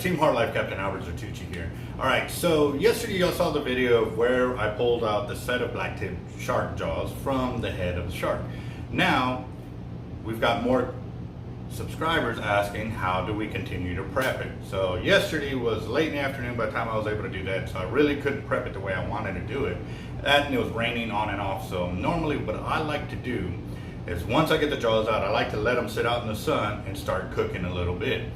Team Hard Life Captain Alberto Zertuche here. Alright, so yesterday y'all saw the video of where I pulled out the set of blacktip shark jaws from the head of the shark. Now, we've got more subscribers asking how do we continue to prep it. So yesterday was late in the afternoon by the time I was able to do that, so I really couldn't prep it the way I wanted to do it. And it was raining on and off, so normally what I like to do is once I get the jaws out, I like to let them sit out in the sun and start cooking a little bit.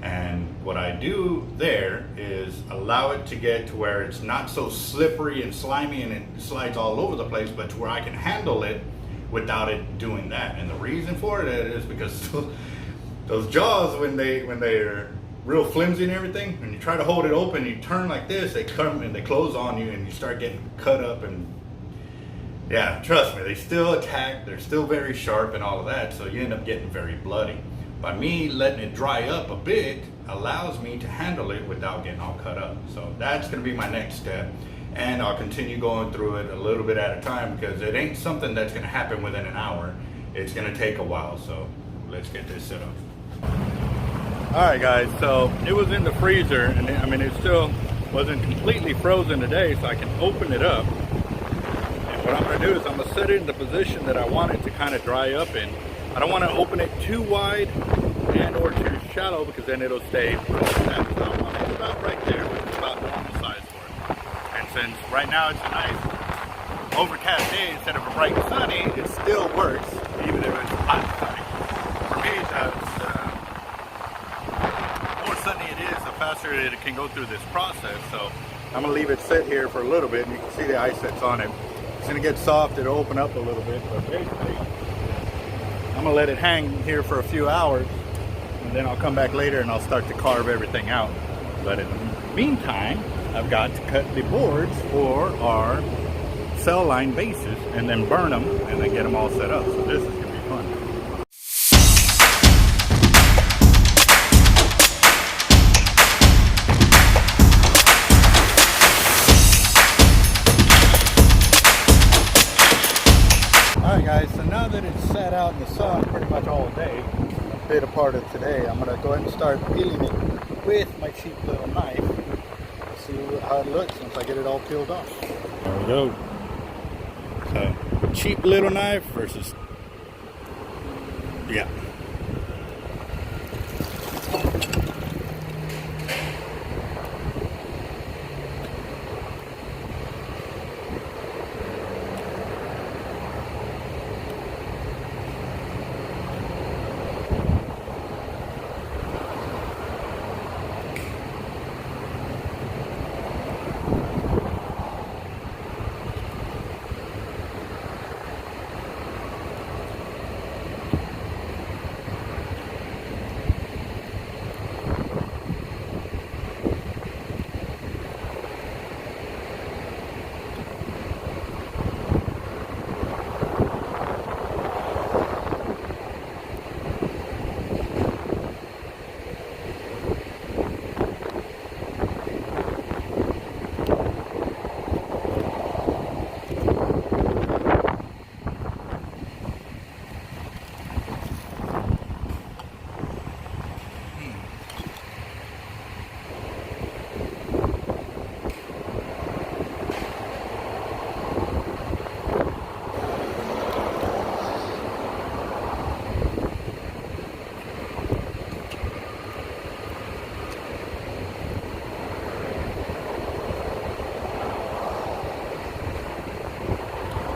And what I do there is allow it to get to where it's not so slippery and slimy and it slides all over the place, but to where I can handle it without it doing that. And the reason for it is because those jaws, when they're real flimsy and everything, when you try to hold it open, you turn like this, they come and they close on you and you start getting cut up. And yeah, trust me, they still attack, they're still very sharp and all of that, so you end up getting very bloody. By me letting it dry up a bit allows me to handle it without getting all cut up. So that's going to be my next step, and I'll continue going through it a little bit at a time because it ain't something that's going to happen within an hour. It's going to take a while, so let's get this set up. Alright guys, so it was in the freezer, and I mean it still wasn't completely frozen today, so I can open it up. What I'm going to do is I'm going to set it in the position that I want it to kind of dry up in. I don't want to open it too wide and or too shallow because then it'll stay really flat. So I want it about right there, which is about normal size for it. And since right now it's a nice overcast day instead of a bright and sunny, it still works even if it's hot and sunny. For me, the more sunny it is, the faster it can go through this process. So I'm going to leave it sit here for a little bit, and you can see the ice that's on it. It's going to get soft, it'll open up a little bit, but basically I'm going to let it hang here for a few hours, and then I'll come back later and I'll start to carve everything out. But in the meantime, I've got to cut the boards for our cell line bases and then burn them and then get them all set up. So this is going to be fun. Guys, so now that it's sat out in the sun pretty much all day, a bit a part of today, I'm going to go ahead and start peeling it with my cheap little knife. See how it looks once I get it all peeled off. There we go. So, cheap little knife versus, yeah.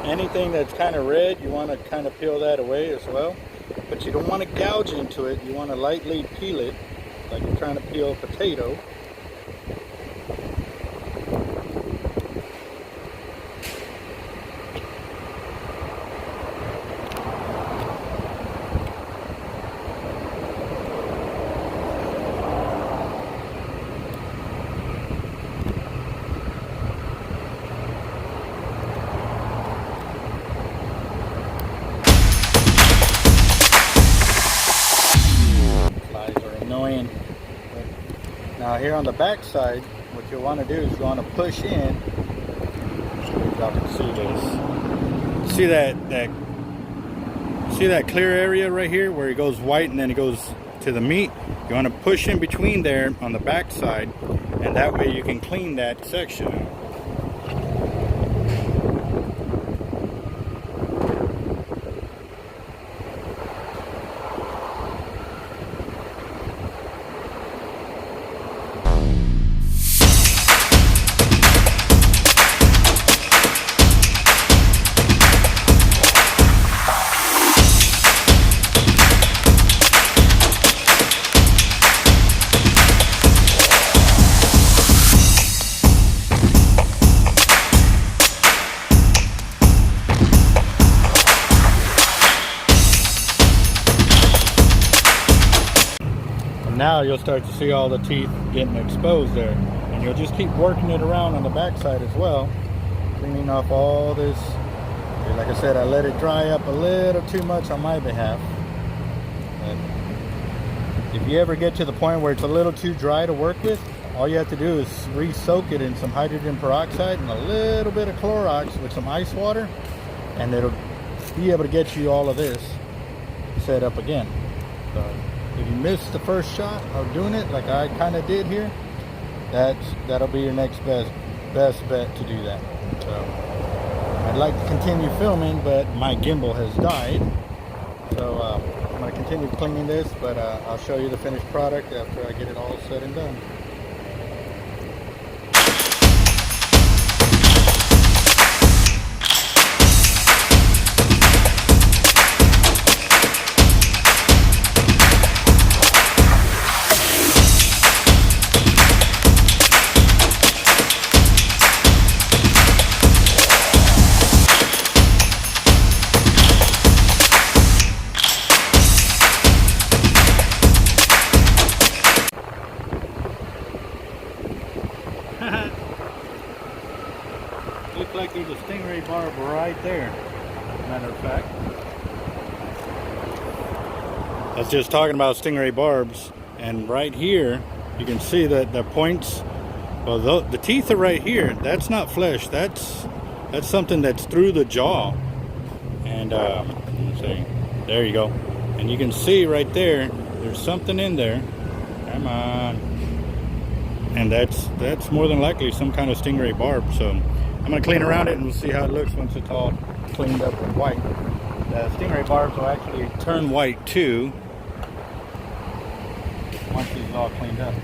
Anything that's kind of red, you want to kind of peel that away as well. But you don't want to gouge into it. You want to lightly peel it, like you're trying to peel a potato. Now here on the back side, what you want to do is you want to push in. Y'all can see this. See that clear area right here where it goes white and then it goes to the meat, you want to push in between there on the back side, and that way you can clean that section. Now you'll start to see all the teeth getting exposed there, and you'll just keep working it around on the back side as well, cleaning off all this. Like I said, I let it dry up a little too much on my behalf. But if you ever get to the point where it's a little too dry to work with, all you have to do is re-soak it in some hydrogen peroxide and a little bit of Clorox with some ice water, and it'll be able to get you all of this set up again. So if you missed the first shot of doing it like I kind of did here, that'll be your next best bet to do that. So I'd like to continue filming, but my gimbal has died. So I'm going to continue cleaning this, but I'll show you the finished product after I get it all said and done. Looks like there's a stingray barb right there, matter of fact. I was just talking about stingray barbs, and right here you can see that the points, well, the teeth are right here. That's not flesh, that's something that's through the jaw. And let's see, there you go. And you can see right there, there's something in there. Come on. And that's more than likely some kind of stingray barb. So I'm going to clean around it and we'll see how it looks once it's all cleaned up and white. The stingray barbs will actually turn white too once it's all cleaned up.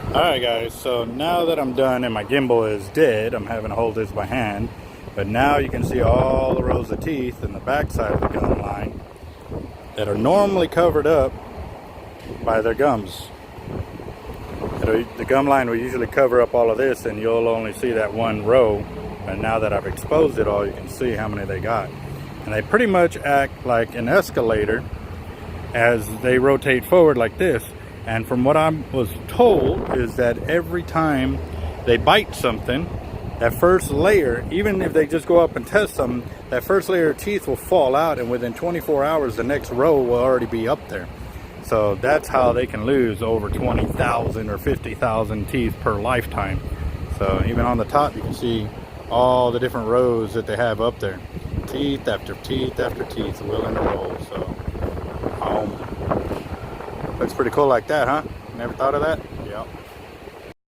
Alright guys, so now that I'm done and my gimbal is dead, I'm having to hold this by hand, but now you can see all the rows of teeth in the back side of the gum line that are normally covered up by their gums. The gum line will usually cover up all of this and you'll only see that one row, and now that I've exposed it all, you can see how many they got. And they pretty much act like an escalator as they rotate forward like this. And from what I was told is that every time they bite something, that first layer, even if they just go up and test something, that first layer of teeth will fall out, and within 24 hours the next row will already be up there. So that's how they can lose over 20,000 or 50,000 teeth per lifetime. So even on the top you can see all the different rows that they have up there. Teeth after teeth after teeth will in a row. So looks pretty cool like that, huh? Never thought of that?